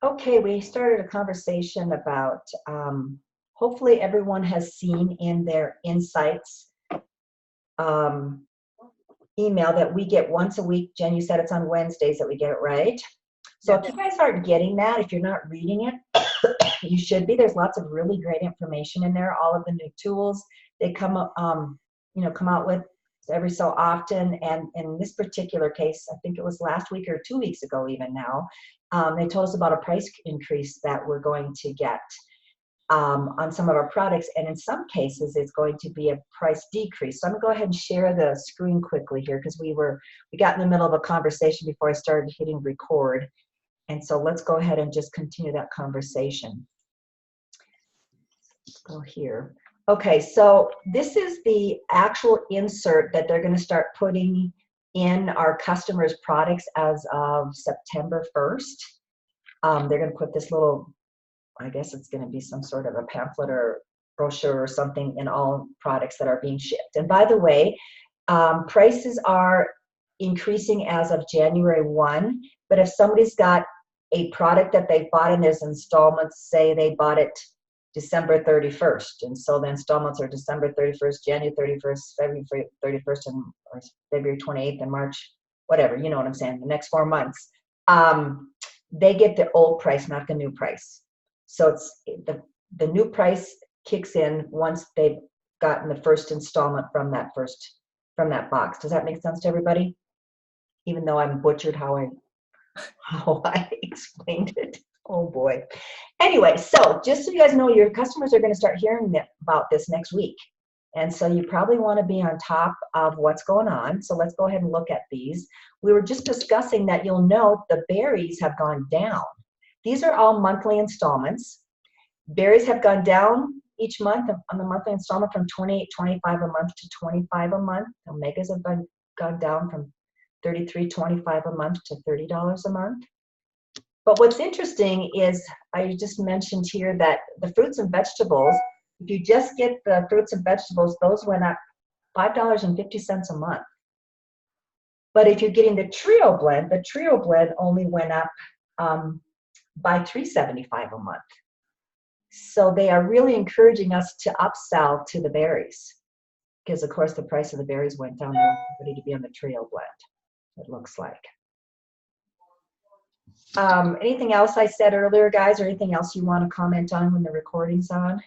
Okay, we started a conversation about hopefully everyone has seen in their insights um, email that we get once a week. Jen, you said it's on Wednesdays that we get it, right? So if Yes. you guys aren't getting that, if you're not reading it, you should be. There's lots of really great information in there. All of the new tools they come out with every so often. And in this particular case, I think it was last week or 2 weeks ago, even now, they told us about a price increase that we're going to get on some of our products, and in some cases it's going to be a price decrease. So I'm going to go ahead and share the screen quickly here because we got in the middle of a conversation before I started hitting record, and so let's go ahead and just continue that conversation. Let's go here. Okay, so this is the actual insert that they're going to start putting in our customers' products as of September 1st. They're going to put this little, I guess it's going to be some sort of a pamphlet or brochure or something in all products that are being shipped. And by the way, prices are increasing as of January 1, but if somebody's got a product that they bought and there's installments, say they bought it December 31st, and so the installments are December 31st, January 31st, February 31st, and or February 28th, and March, whatever, you know what I'm saying, the next 4 months, they get the old price, not the new price. So it's the new price kicks in once they've gotten the first installment from that box. Does that make sense to everybody? Even though I'm butchered how I explained it. Oh boy. Anyway, so just so you guys know, your customers are going to start hearing about this next week. And so you probably want to be on top of what's going on. So let's go ahead and look at these. We were just discussing that you'll note the berries have gone down. These are all monthly installments. Berries have gone down each month on the monthly installment from $28.25 a month to $25 a month. Omegas have gone down from $33.25 a month to $30 a month. But what's interesting is I just mentioned here that the fruits and vegetables, if you just get the fruits and vegetables, those went up $5.50 a month. But if you're getting the trio blend only went up by $3.75 a month. So they are really encouraging us to upsell to the berries because, of course, the price of the berries went down. They want everybody to be on the trio blend, it looks like. Anything else I said earlier, guys, or anything else you want to comment on when the recording's on?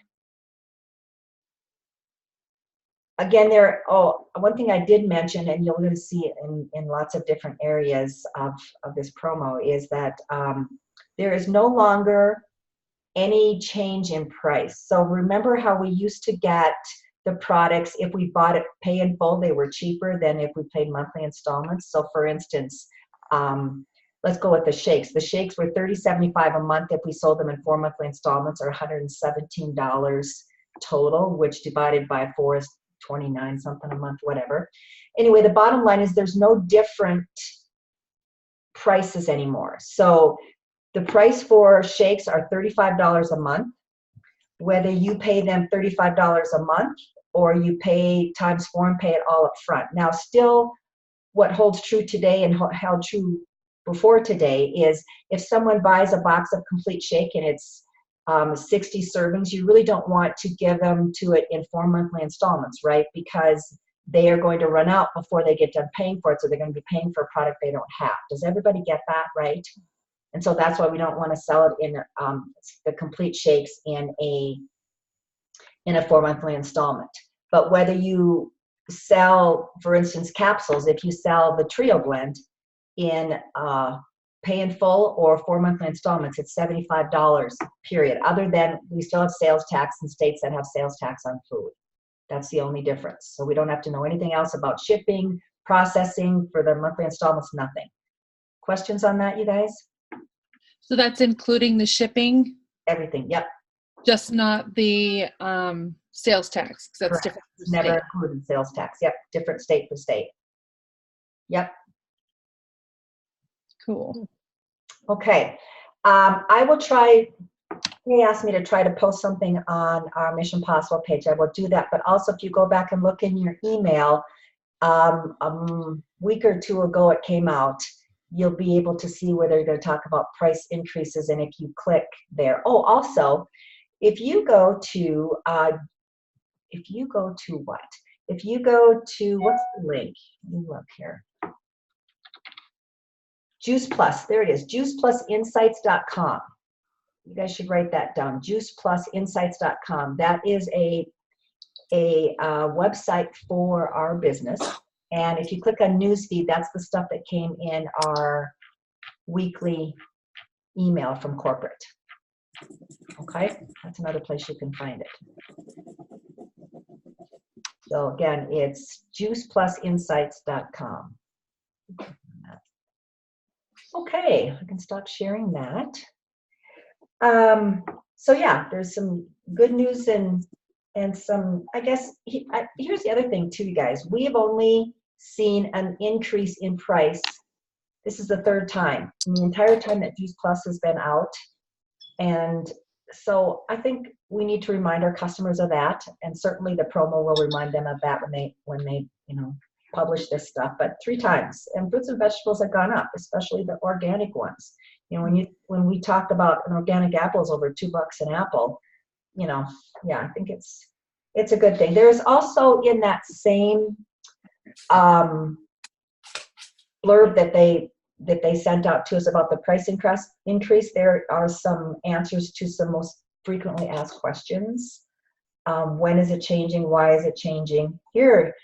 Again, one thing I did mention, and you're going to see it in lots of different areas of this promo, is that there is no longer any change in price. So remember how we used to get the products, if we bought it pay in full, they were cheaper than if we paid monthly installments. So for instance, let's go with the shakes. The shakes were $30.75 a month if we sold them in 4 monthly installments, or $117 total, which divided by 4 is 29 something a month, whatever. Anyway, the bottom line is there's no different prices anymore. So the price for shakes are $35 a month, whether you pay them $35 a month or you pay times 4 and pay it all up front. Now, still, what holds true today and held true before today is if someone buys a box of complete shake and it's 60 servings, you really don't want to give them to it in 4 monthly installments, right? Because they are going to run out before they get done paying for it, so they're going to be paying for a product they don't have. Does everybody get that, right? And so that's why we don't want to sell it in the complete shakes in a 4 monthly installment. But whether you sell, for instance, capsules, if you sell the trio blend in pay in full or 4 monthly installments, it's $75, period. Other than we still have sales tax in states that have sales tax on food. That's the only difference. So we don't have to know anything else about shipping, processing for the monthly installments, nothing. Questions on that, you guys? So that's including the shipping? Everything, yep. Just not the sales tax, because that's Correct. different. Never included sales tax. Yep, different state for state. Yep. Cool. Okay. I will try. He asked me to try to post something on our Mission Possible page. I will do that. But also, if you go back and look in your email, a week or 2 ago it came out you'll be able to see where they're going to talk about price increases. And if you click there, oh, also, if you go to what? If you go to, what's the link? Let me look here. Juice Plus, there it is, juiceplusinsights.com. You guys should write that down, juiceplusinsights.com. That is a website for our business. And if you click on newsfeed, that's the stuff that came in our weekly email from corporate. Okay, that's another place you can find it. So again, it's juiceplusinsights.com. Okay, I can stop sharing that. So yeah, there's some good news and some, I guess, here's the other thing too, you guys. We have only seen an increase in price. This is the third time in the entire time that Juice Plus has been out. And so I think we need to remind our customers of that. And certainly the promo will remind them of that when they publish this stuff. But 3 times, and fruits and vegetables have gone up, especially the organic ones. When we talk about an organic apple is over $2 an apple, yeah, I think it's a good thing. There's also in that same blurb that they sent out to us about the price increase, there are some answers to some most frequently asked questions. When is it changing? Why is it changing? Here,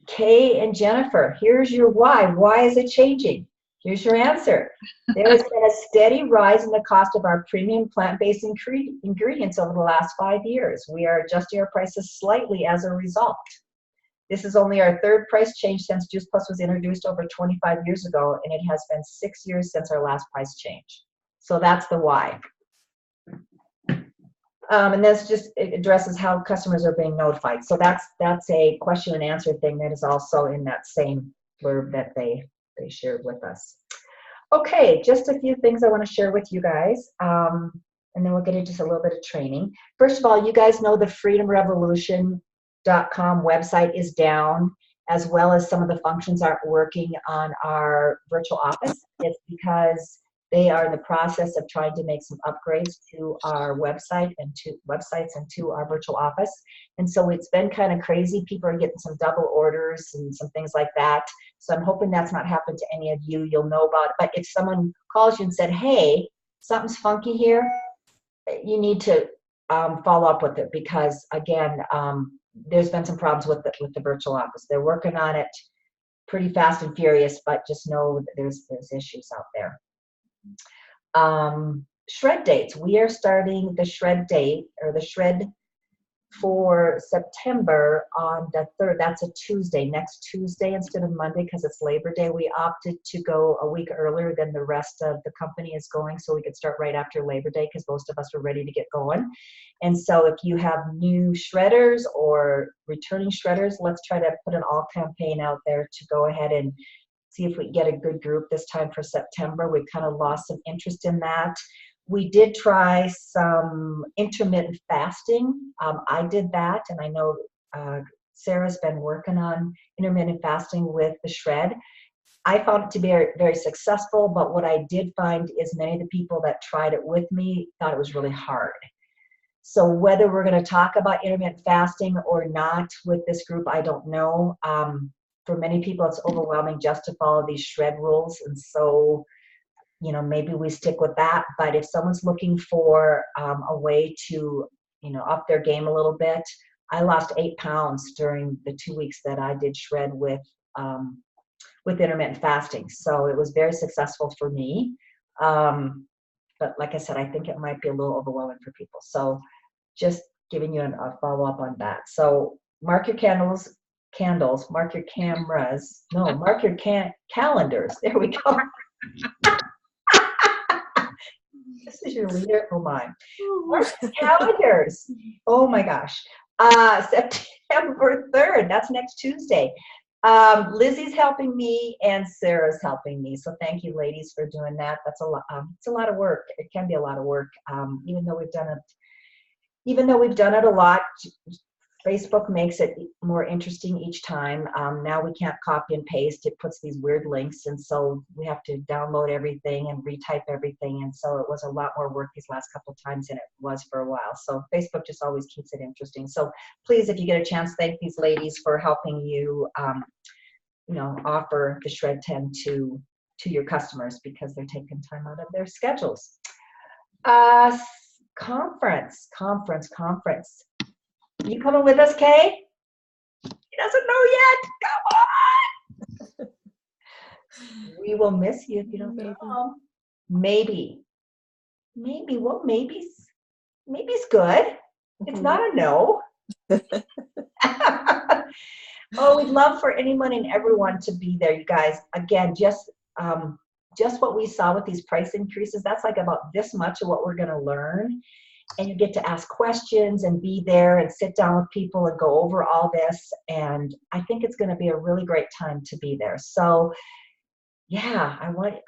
Kay and Jennifer, here's your why. Why is it changing? Here's your answer. There has been a steady rise in the cost of our premium plant-based ingredients over the last 5 years. We are adjusting our prices slightly as a result. This is only our 3rd price change since Juice Plus was introduced over 25 years ago, and it has been 6 years since our last price change. So that's the why. And that's just, it addresses how customers are being notified. So that's a question and answer thing that is also in that same blurb that they shared with us. Okay, just a few things I want to share with you guys, and then we'll get into just a little bit of training. First of all, you guys know the freedomrevolution.com website is down, as well as some of the functions aren't working on our virtual office. It's because they are in the process of trying to make some upgrades to our website and to websites and to our virtual office. And so it's been kind of crazy. People are getting some double orders and some things like that. So I'm hoping that's not happened to any of you. You'll know about it. But if someone calls you and said, hey, something's funky here, you need to follow up with it, because again, there's been some problems with the virtual office. They're working on it pretty fast and furious, but just know that there's issues out there. Shred dates. We are starting the shred date, or the shred for September on the 3rd. That's a Tuesday, next Tuesday instead of Monday, because it's Labor Day. We opted to go a week earlier than the rest of the company is going, so we could start right after Labor Day, because most of us were ready to get going. And so if you have new shredders or returning shredders, let's try to put an all campaign out there to go ahead and see if we can get a good group this time for September. We've kind of lost some interest in that. We did try some intermittent fasting. I did that, and I know Sarah's been working on intermittent fasting with the shred. I found it to be very, very successful, but what I did find is many of the people that tried it with me thought it was really hard. So whether we're going to talk about intermittent fasting or not with this group, I don't know. For many people, it's overwhelming just to follow these shred rules, and so maybe we stick with that. But if someone's looking for a way to, up their game a little bit, I lost 8 pounds during the 2 weeks that I did shred with intermittent fasting. So it was very successful for me. But like I said, I think it might be a little overwhelming for people. So just giving you a follow up on that. So mark your candles, mark your cameras. No, mark your calendars. There we go. This is your leader. Oh my. Mark your calendars. Oh my gosh. September 3rd. That's next Tuesday. Lizzie's helping me and Sarah's helping me. So thank you, ladies, for doing that. That's a lot. It's a lot of work. It can be a lot of work. Even though we've done it a lot, Facebook makes it more interesting each time. Now we can't copy and paste. It puts these weird links, and so we have to download everything and retype everything. And so it was a lot more work these last couple of times than it was for a while. So Facebook just always keeps it interesting. So please, if you get a chance, thank these ladies for helping you, offer the Shred 10 to your customers, because they're taking time out of their schedules. Conference. You coming with us, Kay? He doesn't know yet. Come on. We will miss you if you don't come. Maybe. Well, maybe's good. It's not a no. Oh, we'd love for anyone and everyone to be there, you guys. Again, just what we saw with these price increases, that's like about this much of what we're going to learn. And you get to ask questions and be there and sit down with people and go over all this. And I think it's going to be a really great time to be there. So yeah, I want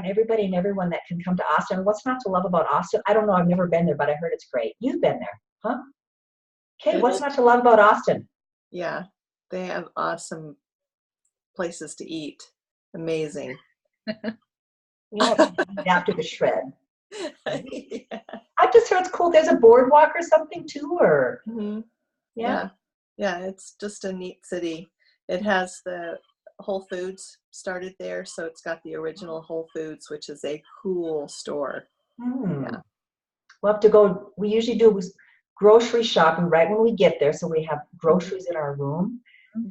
everybody and everyone that can come to Austin. What's not to love about Austin? I don't know. I've never been there, but I heard it's great. You've been there, huh? Okay, what's not to love about Austin? Yeah, they have awesome places to eat. Amazing. After the Shred. Yeah. I just heard it's cool. There's a boardwalk or something too, or Yeah, it's just a neat city. It has the Whole Foods started there, so it's got the original Whole Foods, which is a cool store. Yeah. We'll have to go. We usually do grocery shopping right when we get there, so we have groceries in our room.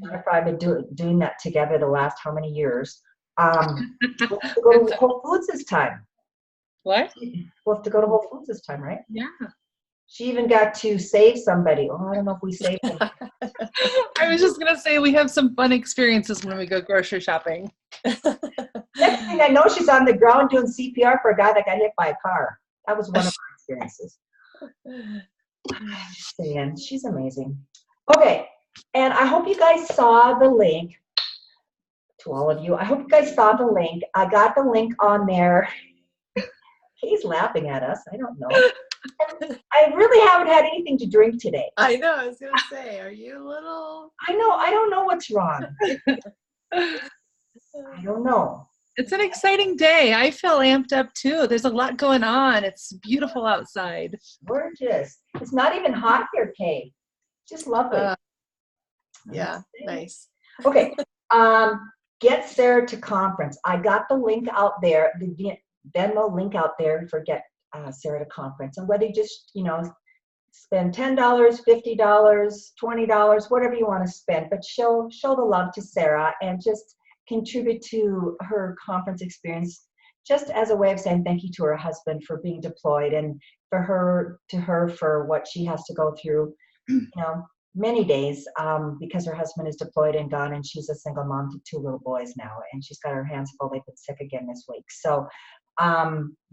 Jennifer and I have been doing that together the last how many years? We'll have to go to Whole Foods this time. What? We'll have to go to Whole Foods this time, right? Yeah. She even got to save somebody. Oh, I don't know if we saved them. I was just going to say we have some fun experiences when we go grocery shopping. Next thing I know, she's on the ground doing CPR for a guy that got hit by a car. That was one of my experiences. And she's amazing. Okay, and I hope you guys saw the link. To all of you, I hope you guys saw the link. I got the link on there. He's laughing at us. I don't know. I really haven't had anything to drink today. I know. I was going to say, are you a little? I know. I don't know what's wrong. I don't know. It's an exciting day. I feel amped up too. There's a lot going on. It's beautiful outside. Gorgeous. It's not even hot here, Kay. Just lovely. Yeah, nice. Okay. Get Sarah to conference. I got the link out there, the Venmo link out there for Get Sarah to conference. And whether you just, spend $10, $50, $20, whatever you want to spend, but show the love to Sarah and just contribute to her conference experience, just as a way of saying thank you to her husband for being deployed, and for her for what she has to go through, many days, because her husband is deployed and gone, and she's a single mom to 2 little boys now, and she's got her hands full. They've been sick again this week. So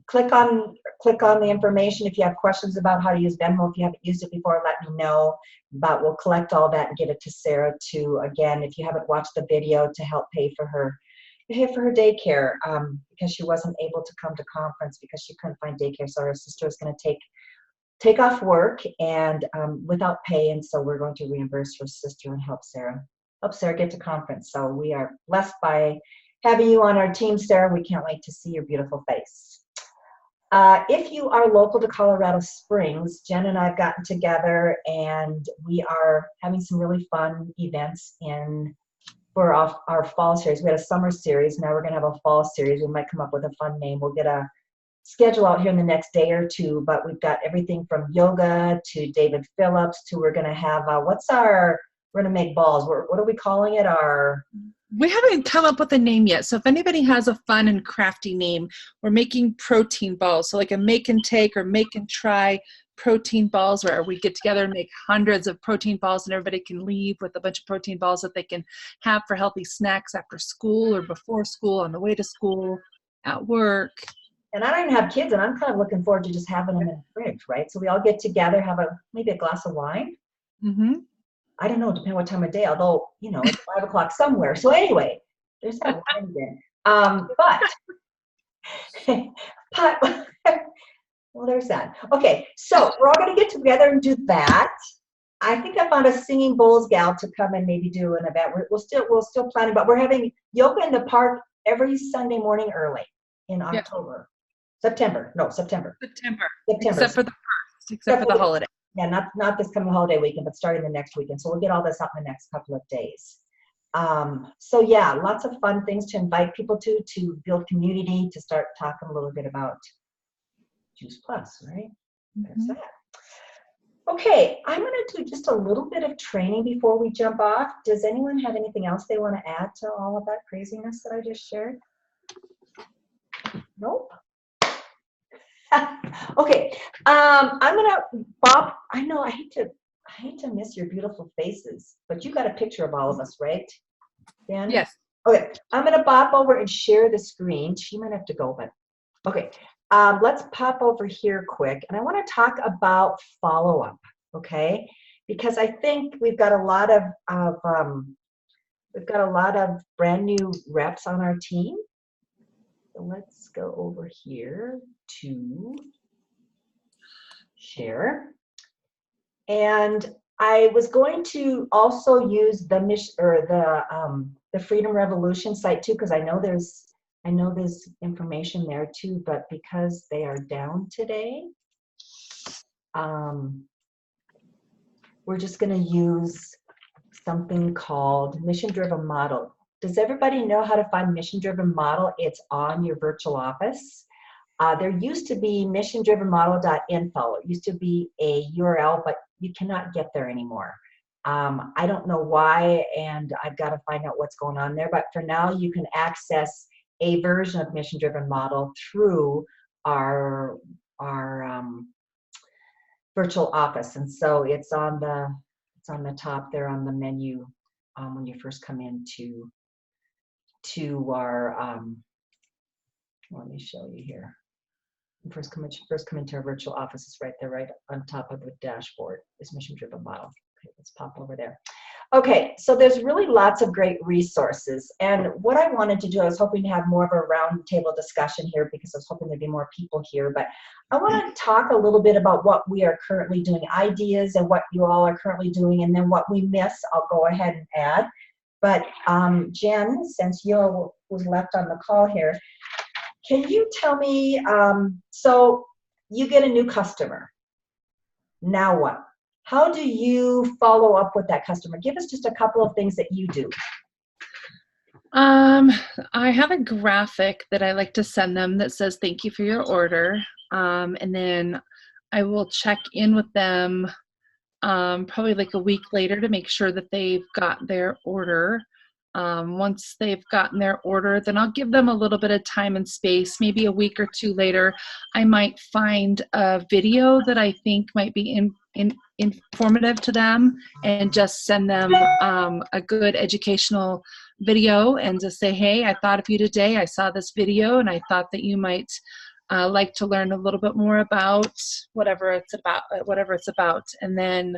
click on the information if you have questions about how to use Venmo. If you haven't used it before, let me know. But we'll collect all that and give it to Sarah to, again, if you haven't watched the video, to help pay for her daycare, because she wasn't able to come to conference because she couldn't find daycare. So her sister is going to take off work and without pay, and so we're going to reimburse her sister and help Sarah get to conference. So we are blessed by having you on our team, Sarah. We can't wait to see your beautiful face. If you are local to Colorado Springs, Jen and I have gotten together and we are having some really fun events for our fall series. We had a summer series. Now we're going to have a fall series. We might come up with a fun name. We'll get a schedule out here in the next day or two, but we've got everything from yoga to David Phillips to we're going to have, we're going to make balls. What are we calling it? We haven't come up with a name yet. So if anybody has a fun and crafty name, we're making protein balls. So like a make and take or make and try protein balls, where we get together and make hundreds of protein balls, and everybody can leave with a bunch of protein balls that they can have for healthy snacks after school or before school, on the way to school, at work. And I don't even have kids, and I'm kind of looking forward to just having them in the fridge, right? So we all get together, have maybe a glass of wine. Mm-hmm. I don't know, depending what time of day, although, it's 5 o'clock somewhere. So anyway, there's that wine again. Well, there's that. Okay, so we're all going to get together and do that. I think I found a singing bowls gal to come and maybe do an event. We're still planning, but we're having yoga in the park every Sunday morning early in Yeah. October. September. September. September. Except for the first, except for the holiday. Yeah, not this coming holiday weekend, but starting the next weekend. So we'll get all this out in the next couple of days. So yeah, lots of fun things to invite people to build community, to start talking a little bit about Juice Plus, right? That's that. Okay, I'm going to do just a little bit of training before we jump off. Does anyone have anything else they want to add to all of that craziness that I just shared? Nope. Okay, I'm going to, Bob, I know I hate to miss your beautiful faces, but you got a picture of all of us, right, Dan? Yes. Okay, I'm going to pop over and share the screen. She might have to go, but okay. Let's pop over here quick, and I want to talk about follow-up, okay? Because I think we've got a lot of brand new reps on our team. So let's go over here to share, and I was going to also use the Freedom Revolution site too, because I know there's information there too, but because they are down today, we're just going to use something called Mission Driven Model. Does everybody know how to find Mission Driven Model? It's on your virtual office. There used to be missiondrivenmodel.info. It used to be a URL, but you cannot get there anymore. I don't know why, and I've got to find out what's going on there, but for now you can access a version of Mission Driven Model through our virtual office, and so it's on the top there on the menu when you first come into our let me show you here. First come into our virtual office is right there, right on top of the dashboard is Mission Driven Model. Okay, let's pop over there. Okay, so there's really lots of great resources, and what I wanted to do, I was hoping to have more of a roundtable discussion here because I was hoping there'd be more people here, but I want to talk a little bit about what we are currently doing, ideas and what you all are currently doing, and then what we miss, I'll go ahead and add. But Jen, since you was left on the call here, can you tell me, so you get a new customer, now what? How do you follow up with that customer? Give us just a couple of things that you do. I have a graphic that I like to send them that says, thank you for your order. And then I will check in with them probably like a week later to make sure that they've got their order. Once they've gotten their order, then I'll give them a little bit of time and space. Maybe a week or two later, I might find a video that I think might be informative to them and just send them a good educational video and just say, hey, I thought of you today. I saw this video and I thought that you might like to learn a little bit more about whatever it's about. And then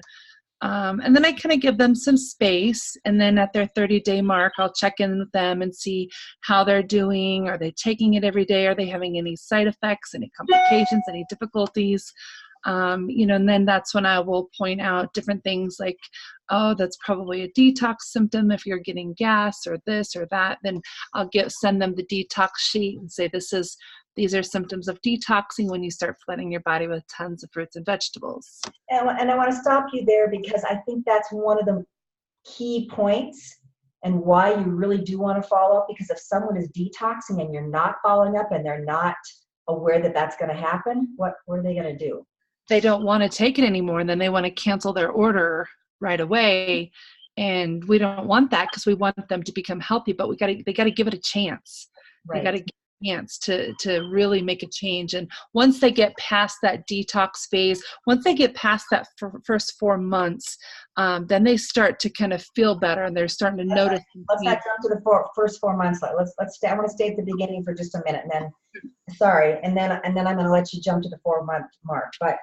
I kind of give them some space, and then at their 30-day mark, I'll check in with them and see how they're doing. Are they taking it every day? Are they having any side effects, any complications, any difficulties? And then that's when I will point out different things like, oh, that's probably a detox symptom if you're getting gas or this or that. Then I'll send them the detox sheet and say, these are symptoms of detoxing when you start flooding your body with tons of fruits and vegetables. And I want to stop you there because I think that's one of the key points and why you really do want to follow up, because if someone is detoxing and you're not following up and they're not aware that that's going to happen, what are they going to do? They don't want to take it anymore, and then they want to cancel their order right away. And we don't want that because we want them to become healthy, but they got to give it a chance. Right. They got to give it a chance to really make a change. And once they get past that detox phase, once they get past that first 4 months, then they start to kind of feel better, and they're starting to notice. Let's not jump to the first 4 months. Let's stay. I want to stay at the beginning for just a minute, and then and then I'm going to let you jump to the 4-month mark. But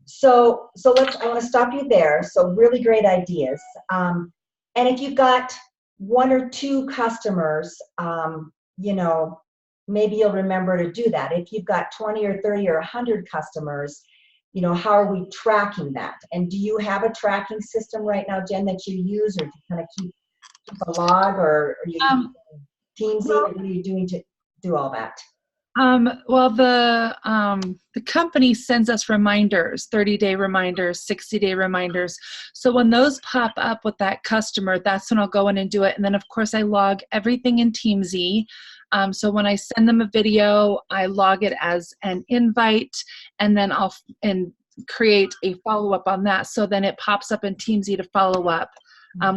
so I want to stop you there. So really great ideas. And if you've got 1 or 2 customers, maybe you'll remember to do that. If you've got 20 or 30 or 100 customers, you know, how are we tracking that? And do you have a tracking system right now, Jen, that you use, or do you kind of keep a log, or are you Um, Teamsy, well, or what are you doing to do all that? well, the company sends us reminders, 30-day reminders, 60-day reminders. So when those pop up with that customer, that's when I'll go in and do it. And then of course I log everything in Teamsy. So when I send them a video, I log it as an invite, and then I'll create a follow-up on that. So then it pops up in Teamsy to follow up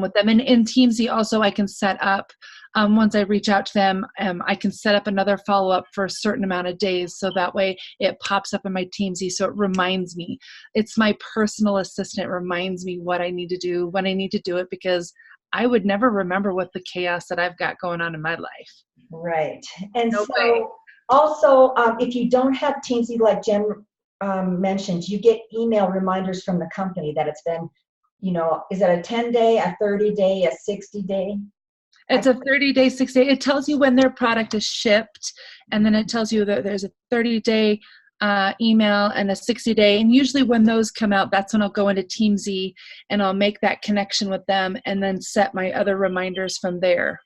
with them. And in Teamsy also I can set up, once I reach out to them, I can set up another follow-up for a certain amount of days. So that way it pops up in my Teamsy. So it reminds me. It's my personal assistant. It reminds me what I need to do, when I need to do it, because I would never remember what the chaos that I've got going on in my life. Right. And No so way. also, if you don't have Teamsy, like Jen mentioned, you get email reminders from the company that it's been, you know, is it a 10-day, a 30-day, a 60-day? It's a 30-day, 60-day. It tells you when their product is shipped, and then it tells you that there's a 30-day email and a 60-day. And usually when those come out, that's when I'll go into Teamsy and I'll make that connection with them and then set my other reminders from there.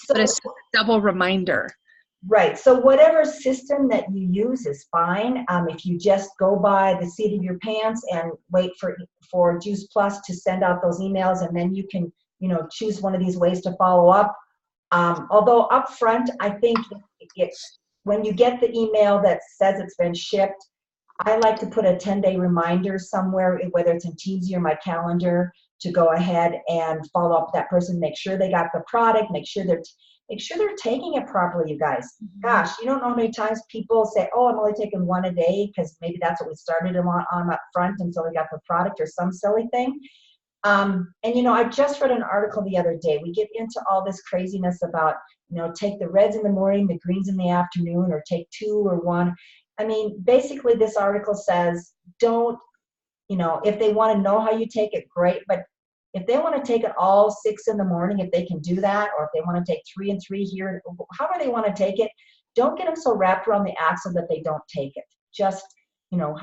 So, But it's just a double reminder. right. So whatever system that you use is fine. If you just go by the seat of your pants and wait for Juice Plus to send out those emails, and then you can, you know, choose one of these ways to follow up. Although up front, I think when you get the email that says it's been shipped, I like to put a 10-day reminder somewhere, whether it's in Teamsy or my calendar, to go ahead and follow up with that person, make sure they got the product, make sure they're taking it properly, you guys. Gosh, you don't know how many times people say, oh, I'm only taking one a day, because maybe that's what we started them on up front until we got the product or some silly thing. And you know, I just read an article the other day. We get into all this craziness about, you know, take the reds in the morning, the greens in the afternoon, or take 2 or 1. I mean, basically this article says, don't, you know, if they want to know how you take it, great. But if they want to take it all 6 in the morning, if they can do that, or if they want to take 3 and 3 here, however they want to take it, don't get them so wrapped around the axle that they don't take it. Just, you know,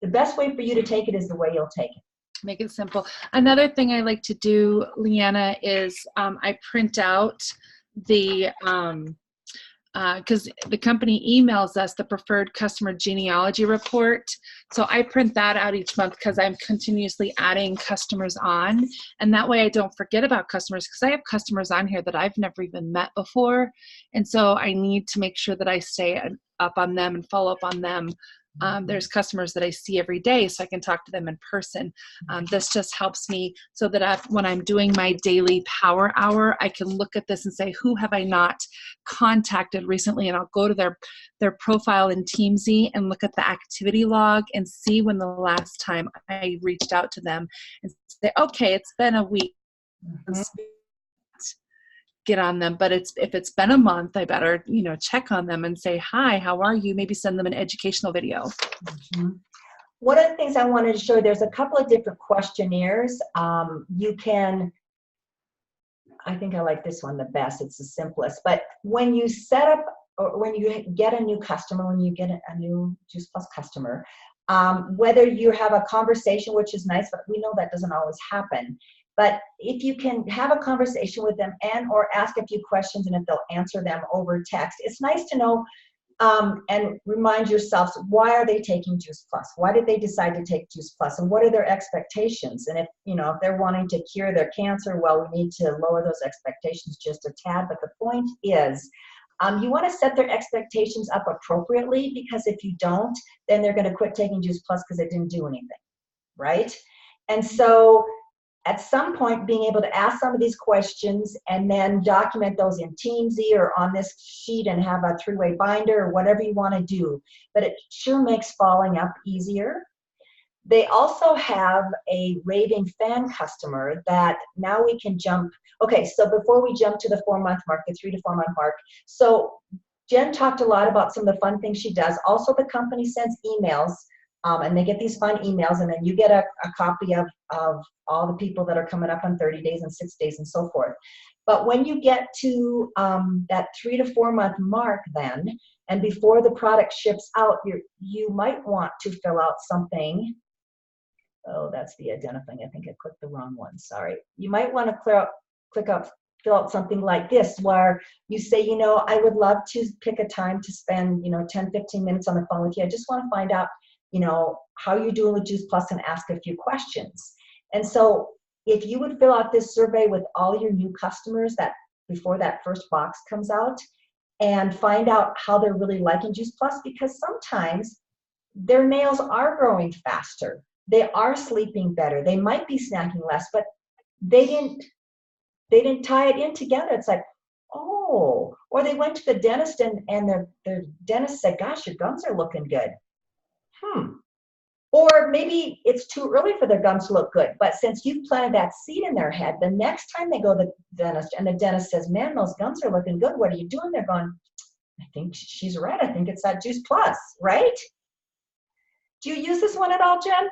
the best way for you to take it is the way you'll take it. Make it simple. Another thing I like to do, Leanna, is I print out the, because the company emails us the preferred customer genealogy report. So I print that out each month because I'm continuously adding customers on. And that way I don't forget about customers, because I have customers on here that I've never even met before. And so I need to make sure that I stay up on them and follow up on them. There's customers that I see every day, so I can talk to them in person. This just helps me so that when I'm doing my daily power hour, I can look at this and say, who have I not contacted recently? And I'll go to their profile in Teamsy and look at the activity log and see when the last time I reached out to them and say, okay, it's been a week. Mm-hmm. Get on them. But if it's been a month, I better, you know, check on them and say, hi, how are you? Maybe send them an educational video. Mm-hmm. One of the things I wanted to show you, there's a couple of different questionnaires. You can, I think I like this one the best. It's the simplest. But when you set up, or when you get a new customer, when you get a new Juice Plus customer, whether you have a conversation, which is nice, but we know that doesn't always happen. But if you can have a conversation with them and or ask a few questions, and if they'll answer them over text, it's nice to know, and remind yourselves, why are they taking Juice Plus? Why did they decide to take Juice Plus? And what are their expectations? And if, you know, if they're wanting to cure their cancer, well, we need to lower those expectations just a tad. But the point is, you want to set their expectations up appropriately, because if you don't, then they're going to quit taking Juice Plus because it didn't do anything, right? And so at some point, being able to ask some of these questions and then document those in Teamsy or on this sheet and have a 3-way binder or whatever you want to do. But it sure makes following up easier. They also have a raving fan customer that now we can jump. Okay, so before we jump to the 4-month mark, the 3 to 4 month mark, so Jen talked a lot about some of the fun things she does. Also, the company sends emails, and they get these fun emails, and then you get a copy of all the people that are coming up on 30 days and 6 days and so forth. But when you get to that 3 to 4 month mark, then And before the product ships out, you might want to fill out something. Oh, that's the identifying. I think I clicked the wrong one. Sorry. You might want to fill out something like this, where you say, I would love to pick a time to spend, 10, 15 minutes on the phone with you. I just want to find out, how you're doing with Juice Plus and ask a few questions. And so if you would fill out this survey with all your new customers before that first box comes out, and find out how they're really liking Juice Plus, because sometimes their nails are growing faster. They are sleeping better. They might be snacking less, but they didn't tie it in together. It's like, oh, or they went to the dentist and their dentist said, gosh, your gums are looking good. Or maybe it's too early for their gums to look good, but since you've planted that seed in their head, the next time they go to the dentist and the dentist says, man, those gums are looking good, what are you doing? They're going, I think she's right. I think it's that Juice Plus, right? Do you use this one at all, Jen?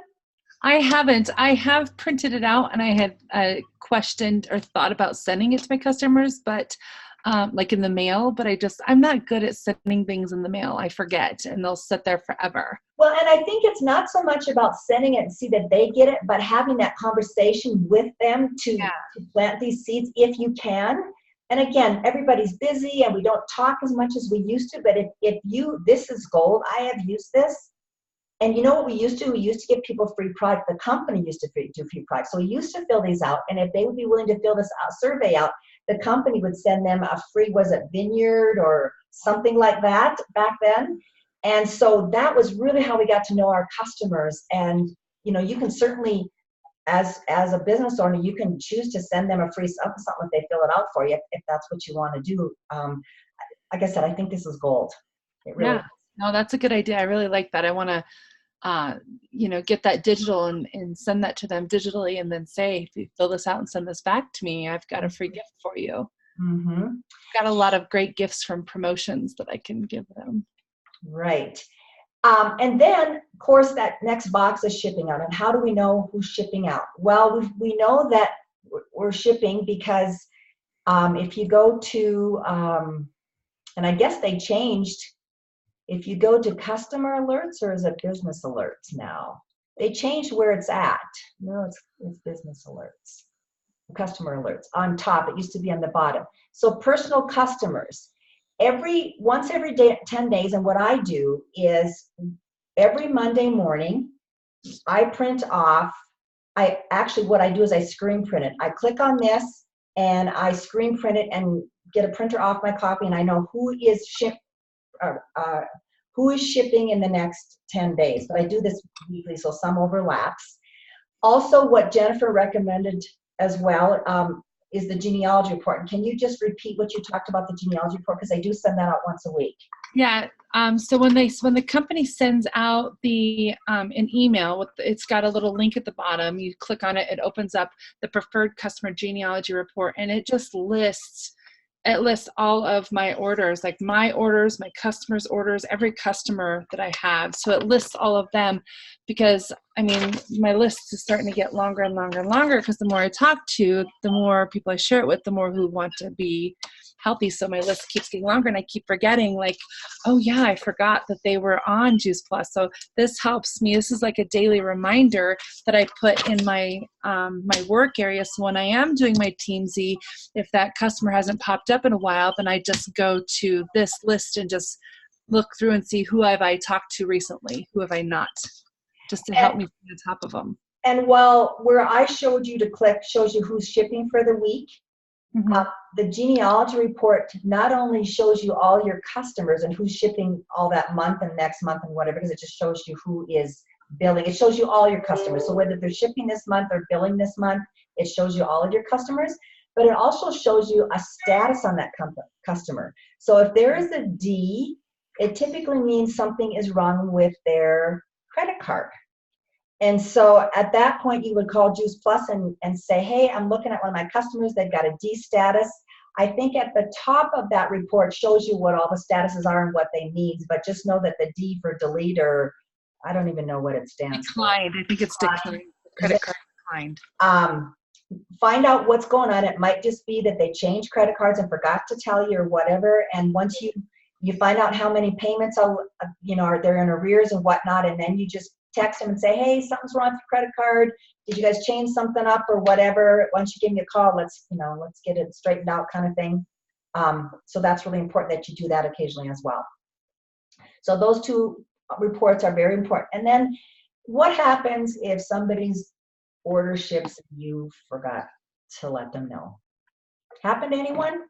I haven't. I have printed it out, and I had questioned or thought about sending it to my customers, but like in the mail, but I'm not good at sending things in the mail. I forget, and they'll sit there forever. Well, and I think it's not so much about sending it and see that they get it, but having that conversation with them to plant these seeds if you can. And again, everybody's busy and we don't talk as much as we used to, but this is gold. I have used this. And you know what we used to? We used to give people free product. The company used to do free product. So we used to fill these out. And if they would be willing to fill this survey out, the company would send them a free, was it Vineyard or something like that back then? And so that was really how we got to know our customers. And, you can certainly, as a business owner, you can choose to send them a free something if they fill it out for you, if that's what you want to do. Like I said, I think this is gold. It really is. No, that's a good idea. I really like that. I want to, get that digital and send that to them digitally, and then say, if you fill this out and send this back to me, I've got a free gift for you. Mm-hmm. Got a lot of great gifts from promotions that I can give them. Right. And then, of course, that next box is shipping out. And how do we know who's shipping out? Well, we know that we're shipping because if you go to, and I guess they changed, if you go to customer alerts, or is it business alerts now? They changed where it's at. No, it's business alerts. Customer alerts on top. It used to be on the bottom. So personal customers. Once every day, 10 days, and what I do is every Monday morning, I print off. What I do is I screen print it. I click on this and I screen print it and get a printer off my copy, and I know who is shipping in the next 10 days. But I do this weekly, so some overlaps. Also, what Jennifer recommended as well is the genealogy report. And can you just repeat what you talked about, the genealogy report? Because I do send that out once a week. Yeah. So when the company sends out an email, it's got a little link at the bottom. You click on it, it opens up the preferred customer genealogy report, and it just lists all of my orders, like my orders, my customers' orders, every customer that I have. So it lists all of them, because my list is starting to get longer and longer and longer, because the more I talk to, the more people I share it with, the more who want to be healthy. So my list keeps getting longer, and I keep forgetting, like, oh yeah, I forgot that they were on Juice Plus. So this helps me. This is like a daily reminder that I put in my my work area. So when I am doing my Teamzy, if that customer hasn't popped up in a while, then I just go to this list and just look through and see who have I talked to recently, who have I not, just to help me stay on top of them. And while where I showed you to click shows you who's shipping for the week, the genealogy report not only shows you all your customers and who's shipping all that month and next month and whatever, because it just shows you who is billing. It shows you all your customers. So whether they're shipping this month or billing this month, it shows you all of your customers. But it also shows you a status on that customer. So if there is a D, it typically means something is wrong with their credit card. And so at that point, you would call Juice Plus and say, hey, I'm looking at one of my customers. They've got a D status. I think at the top of that report shows you what all the statuses are and what they mean. But just know that the D for delete, or I don't even know what it stands declined. I think it's declined. Credit card declined. Find out what's going on. It might just be that they changed credit cards and forgot to tell you or whatever. And once you You find out how many payments are there in arrears and whatnot, and then you just text them and say, hey, something's wrong with your credit card. Did you guys change something up or whatever? Why don't you give me a call? Let's get it straightened out, kind of thing. So that's really important that you do that occasionally as well. So those two reports are very important. And then what happens if somebody's order ships and you forgot to let them know? Happened to anyone?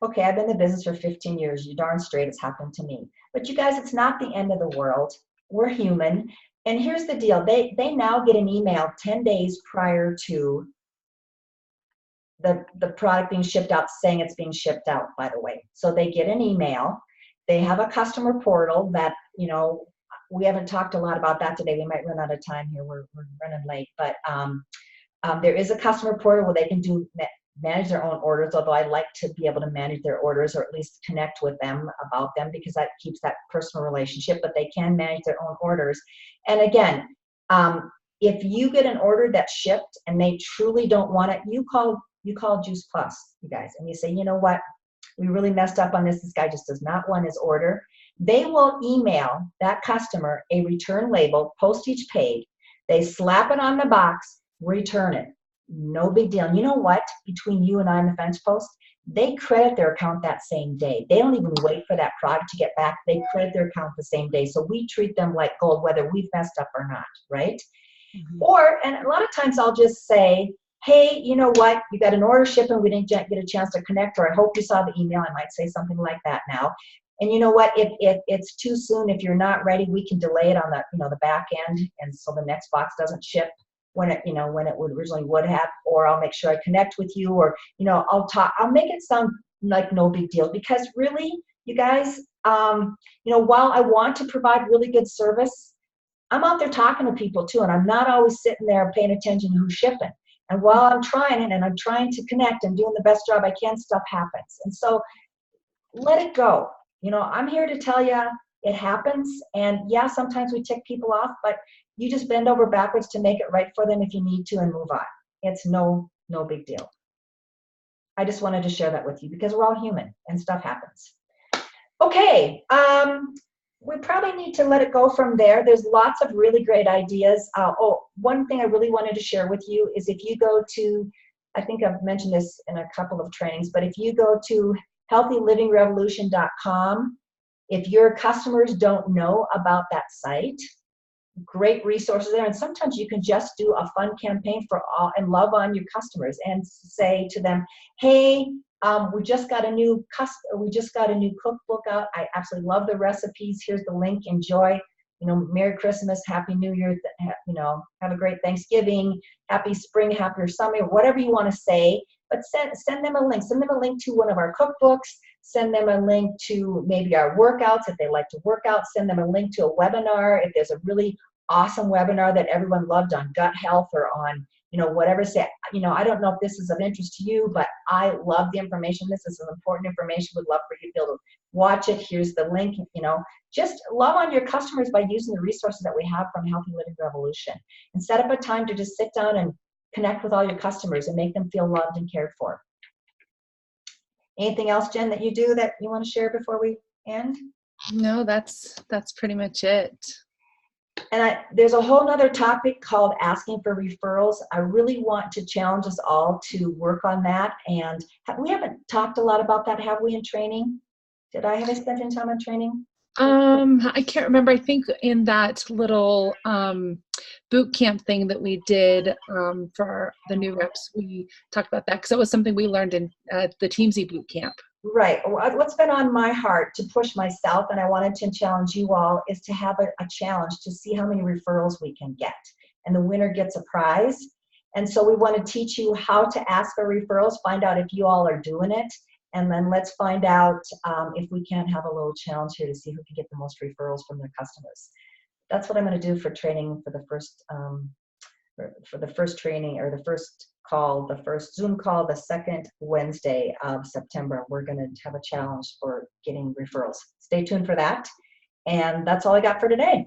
Okay, I've been in the business for 15 years. You darn straight it's happened to me. But you guys, it's not the end of the world. We're human. And here's the deal. They now get an email 10 days prior to the product being shipped out saying it's being shipped out, by the way. So they get an email. They have a customer portal that, we haven't talked a lot about that today. We might run out of time here. We're running late. But there is a customer portal where they can manage their own orders, although I like to be able to manage their orders or at least connect with them about them because that keeps that personal relationship, but they can manage their own orders. And again, if you get an order that's shipped and they truly don't want it, you call Juice Plus, you guys, and you say, you know what, we really messed up on this. This guy just does not want his order. They will email that customer a return label, postage paid. They slap it on the box, return it. No big deal. And you know what? Between you and I and the fence post, they credit their account that same day. They don't even wait for that product to get back. They credit their account the same day. So we treat them like gold, whether we've messed up or not, right? Mm-hmm. And a lot of times I'll just say, hey, you know what? You got an order shipping. We didn't get a chance to connect, or I hope you saw the email. I might say something like that now. And you know what? If it's too soon, if you're not ready, we can delay it on the back end, and so the next box doesn't ship when it would have, or I'll make sure I connect with you, or I'll make it sound like no big deal, because really, you guys, while I want to provide really good service, I'm out there talking to people too, and I'm not always sitting there paying attention to who's shipping. And while I'm trying and I'm trying to connect and doing the best job I can, stuff happens. And so let it go. I'm here to tell you it happens. And yeah, sometimes we tick people off, but you just bend over backwards to make it right for them if you need to and move on. It's no big deal. I just wanted to share that with you because we're all human and stuff happens. Okay, we probably need to let it go from there. There's lots of really great ideas. One thing I really wanted to share with you is if you go to, I think I've mentioned this in a couple of trainings, but if you go to healthylivingrevolution.com, if your customers don't know about that site, great resources there. And sometimes you can just do a fun campaign for all and love on your customers and say to them, hey, we just got a new cookbook out. I absolutely love the recipes. Here's the link. Enjoy. Merry Christmas, Happy New Year. Have a great Thanksgiving, Happy Spring, Happier Summer, whatever you want to say. But send them a link. Send them a link to one of our cookbooks. Send them a link to maybe our workouts if they like to work out. Send them a link to a webinar if there's a really awesome webinar that everyone loved on gut health or on whatever. Say, I don't know if this is of interest to you, but I love the information. This is some important information. Would love for you to be able to watch it. Here's the link. Just love on your customers by using the resources that we have from Healthy Living Revolution, and set up a time to just sit down and connect with all your customers and make them feel loved and cared for. Anything else, Jen, that you do that you want to share before we end? No, that's pretty much it. And there's a whole nother topic called asking for referrals. I really want to challenge us all to work on that. And we haven't talked a lot about that, have we, in training? Have I spent any time on training? I can't remember. I think in that little boot camp thing that we did for the new reps, we talked about that because that was something we learned in the Teamsy boot camp. Right. What's been on my heart to push myself, and I wanted to challenge you all, is to have a challenge to see how many referrals we can get. And the winner gets a prize. And so we want to teach you how to ask for referrals, find out if you all are doing it, and then let's find out if we can't have a little challenge here to see who can get the most referrals from their customers. That's what I'm going to do for training for the first training, or the first call, the first Zoom call, the second Wednesday of September. We're going to have a challenge for getting referrals. Stay tuned for that. And that's all I got for today.